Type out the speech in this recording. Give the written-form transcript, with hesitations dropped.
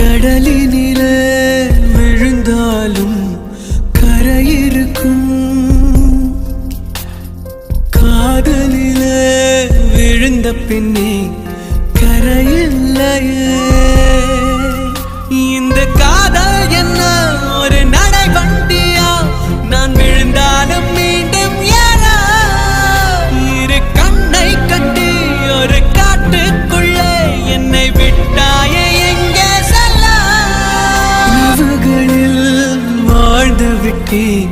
கடலினிலே விழுந்தாலும் கரையிருக்கும், காதலிலே விழுந்த பின்னே கரையில்லையே. இந்த காதல் என்ன ஒரு நடை வண்டியா? நான் விழுந்தாலும் மீண்டும் ஏறா. இரு கண்ணை கட்டி ஒரு காட்டுக்குள்ளே என்னை விட்டாயே எங்கே செல்ல? வாழ்ந்து விட்டேன்